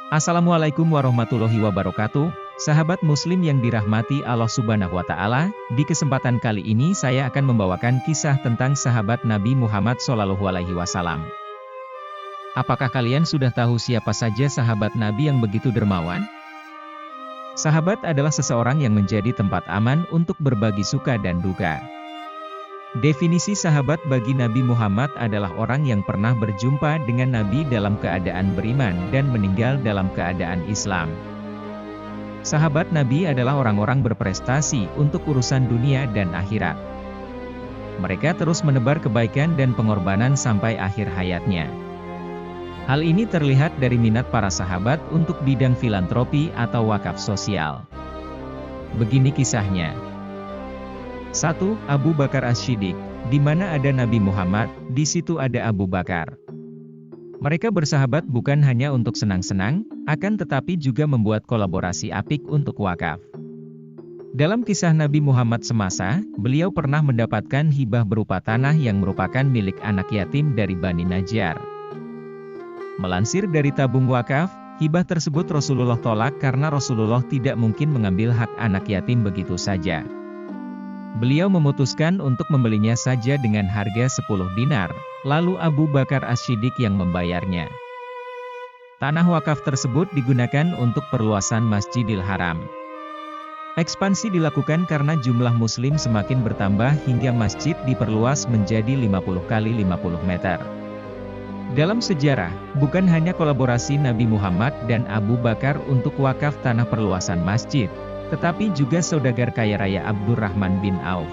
Assalamualaikum warahmatullahi wabarakatuh, sahabat muslim yang dirahmati Allah Subhanahu wa Ta'ala. Di kesempatan kali ini saya akan membawakan kisah tentang sahabat Nabi Muhammad SAW. Apakah kalian sudah tahu siapa saja sahabat Nabi yang begitu dermawan? Sahabat adalah seseorang yang menjadi tempat aman untuk berbagi suka dan duka. Definisi sahabat bagi Nabi Muhammad adalah orang yang pernah berjumpa dengan Nabi dalam keadaan beriman dan meninggal dalam keadaan Islam. Sahabat Nabi adalah orang-orang berprestasi untuk urusan dunia dan akhirat. Mereka terus menebar kebaikan dan pengorbanan sampai akhir hayatnya. Hal ini terlihat dari minat para sahabat untuk bidang filantropi atau wakaf sosial. Begini kisahnya. 1. Abu Bakar As-Siddiq. Di mana ada Nabi Muhammad, di situ ada Abu Bakar. Mereka bersahabat bukan hanya untuk senang-senang, akan tetapi juga membuat kolaborasi apik untuk wakaf. Dalam kisah Nabi Muhammad semasa, beliau pernah mendapatkan hibah berupa tanah yang merupakan milik anak yatim dari Bani Najjar. Melansir dari tabung wakaf, hibah tersebut Rasulullah tolak karena Rasulullah tidak mungkin mengambil hak anak yatim begitu saja. Beliau memutuskan untuk membelinya saja dengan harga 10 dinar, lalu Abu Bakar As-Siddiq yang membayarnya. Tanah wakaf tersebut digunakan untuk perluasan Masjidil Haram. Ekspansi dilakukan karena jumlah muslim semakin bertambah hingga masjid diperluas menjadi 50 kali 50 meter. Dalam sejarah, bukan hanya kolaborasi Nabi Muhammad dan Abu Bakar untuk wakaf tanah perluasan masjid, tetapi juga saudagar kaya raya Abdurrahman bin Auf.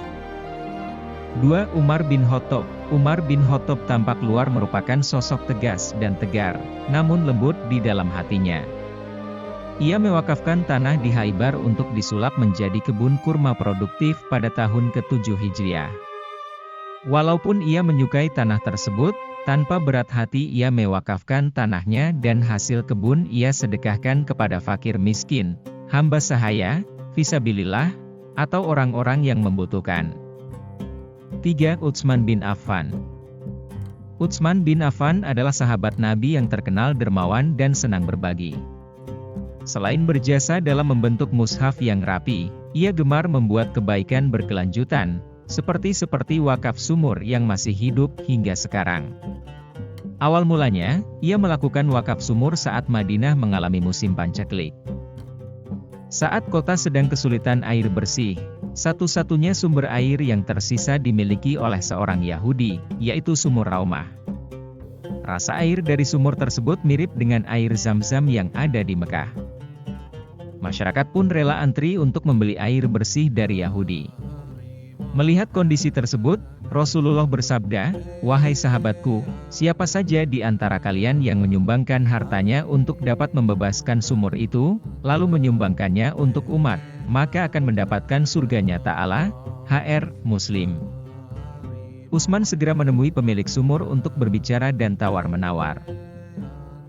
2. Umar bin Khattab. Umar bin Khattab tampak luar merupakan sosok tegas dan tegar, namun lembut di dalam hatinya. Ia mewakafkan tanah di Khaybar untuk disulap menjadi kebun kurma produktif pada tahun ke-7 Hijriah. Walaupun ia menyukai tanah tersebut, tanpa berat hati ia mewakafkan tanahnya dan hasil kebun ia sedekahkan kepada fakir miskin, hamba sahaya, fisabilillah, atau orang-orang yang membutuhkan. 3. Utsman bin Affan. Utsman bin Affan adalah sahabat Nabi yang terkenal dermawan dan senang berbagi. Selain berjasa dalam membentuk mushaf yang rapi, ia gemar membuat kebaikan berkelanjutan, seperti wakaf sumur yang masih hidup hingga sekarang. Awal mulanya, ia melakukan wakaf sumur saat Madinah mengalami musim pancaklik. Saat kota sedang kesulitan air bersih, satu-satunya sumber air yang tersisa dimiliki oleh seorang Yahudi, yaitu sumur Raumah. Rasa air dari sumur tersebut mirip dengan air Zam-Zam yang ada di Mekah. Masyarakat pun rela antri untuk membeli air bersih dari Yahudi. Melihat kondisi tersebut, Rasulullah bersabda, "Wahai sahabatku, siapa saja di antara kalian yang menyumbangkan hartanya untuk dapat membebaskan sumur itu, lalu menyumbangkannya untuk umat, maka akan mendapatkan surganya Ta'ala." HR Muslim. Utsman segera menemui pemilik sumur untuk berbicara dan tawar-menawar.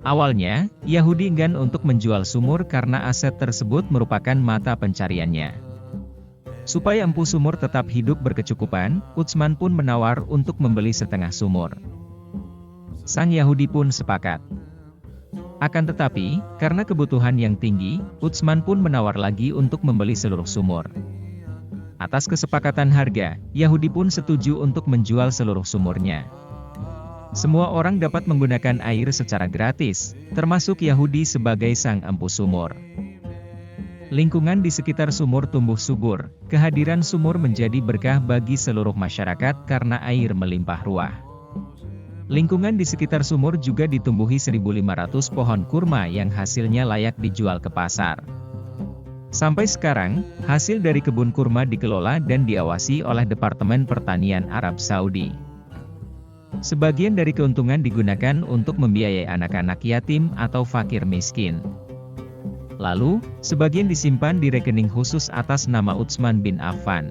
Awalnya, Yahudi enggan untuk menjual sumur karena aset tersebut merupakan mata pencariannya. Supaya empu sumur tetap hidup berkecukupan, Utsman pun menawar untuk membeli setengah sumur. Sang Yahudi pun sepakat. Akan tetapi, karena kebutuhan yang tinggi, Utsman pun menawar lagi untuk membeli seluruh sumur. Atas kesepakatan harga, Yahudi pun setuju untuk menjual seluruh sumurnya. Semua orang dapat menggunakan air secara gratis, termasuk Yahudi sebagai sang empu sumur. Lingkungan di sekitar sumur tumbuh subur, kehadiran sumur menjadi berkah bagi seluruh masyarakat karena air melimpah ruah. Lingkungan di sekitar sumur juga ditumbuhi 1.500 pohon kurma yang hasilnya layak dijual ke pasar. Sampai sekarang, hasil dari kebun kurma dikelola dan diawasi oleh Departemen Pertanian Arab Saudi. Sebagian dari keuntungan digunakan untuk membiayai anak-anak yatim atau fakir miskin. Lalu, sebagian disimpan di rekening khusus atas nama Utsman bin Affan.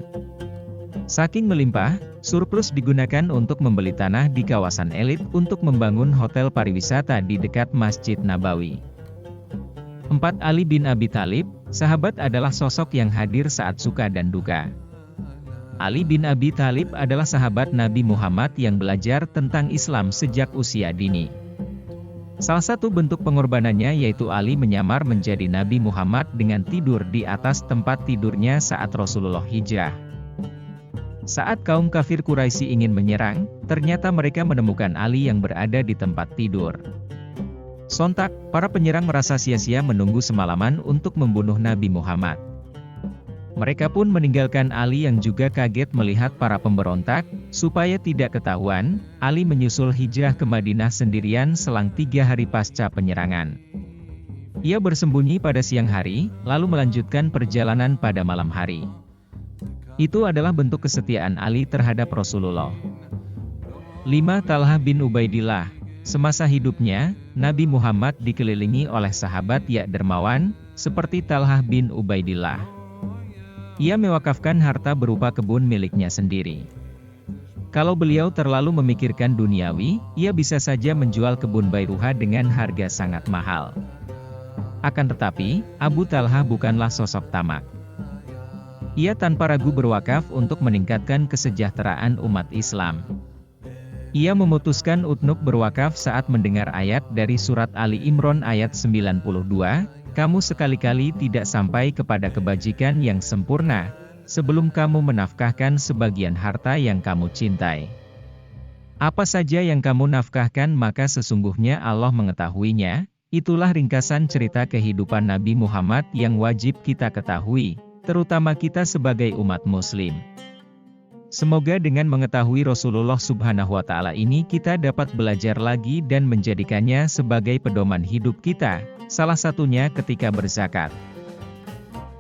Saking melimpah, surplus digunakan untuk membeli tanah di kawasan elit untuk membangun hotel pariwisata di dekat Masjid Nabawi. 4. Ali bin Abi Thalib. Sahabat adalah sosok yang hadir saat suka dan duka. Ali bin Abi Thalib adalah sahabat Nabi Muhammad yang belajar tentang Islam sejak usia dini. Salah satu bentuk pengorbanannya yaitu Ali menyamar menjadi Nabi Muhammad dengan tidur di atas tempat tidurnya saat Rasulullah hijrah. Saat kaum kafir Quraisy ingin menyerang, ternyata mereka menemukan Ali yang berada di tempat tidur. Sontak, para penyerang merasa sia-sia menunggu semalaman untuk membunuh Nabi Muhammad. Mereka pun meninggalkan Ali yang juga kaget melihat para pemberontak. Supaya tidak ketahuan, Ali menyusul hijrah ke Madinah sendirian selang 3 hari pasca penyerangan. Ia bersembunyi pada siang hari, lalu melanjutkan perjalanan pada malam hari. Itu adalah bentuk kesetiaan Ali terhadap Rasulullah. 5. Talhah bin Ubaidillah. Semasa hidupnya, Nabi Muhammad dikelilingi oleh sahabat yang dermawan, seperti Talhah bin Ubaidillah. Ia mewakafkan harta berupa kebun miliknya sendiri. Kalau beliau terlalu memikirkan duniawi, ia bisa saja menjual kebun Bairuha dengan harga sangat mahal. Akan tetapi, Abu Talhah bukanlah sosok tamak. Ia tanpa ragu berwakaf untuk meningkatkan kesejahteraan umat Islam. Ia memutuskan untuk berwakaf saat mendengar ayat dari surat Ali Imran ayat 92, "Kamu sekali-kali tidak sampai kepada kebajikan yang sempurna, sebelum kamu menafkahkan sebagian harta yang kamu cintai. Apa saja yang kamu nafkahkan maka sesungguhnya Allah mengetahuinya." Itulah ringkasan cerita kehidupan Nabi Muhammad yang wajib kita ketahui, terutama kita sebagai umat muslim. Semoga dengan mengetahui Rasulullah Subhanahu wa Ta'ala ini kita dapat belajar lagi dan menjadikannya sebagai pedoman hidup kita, salah satunya ketika berzakat.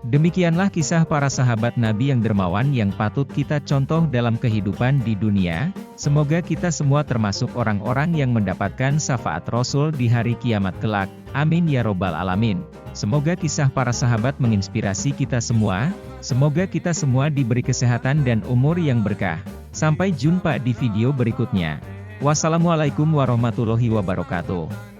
Demikianlah kisah para sahabat Nabi yang dermawan yang patut kita contoh dalam kehidupan di dunia. Semoga kita semua termasuk orang-orang yang mendapatkan syafaat Rasul di hari kiamat kelak. Amin ya robbal alamin. Semoga kisah para sahabat menginspirasi kita semua. Semoga kita semua diberi kesehatan dan umur yang berkah. Sampai jumpa di video berikutnya. Wassalamualaikum warahmatullahi wabarakatuh.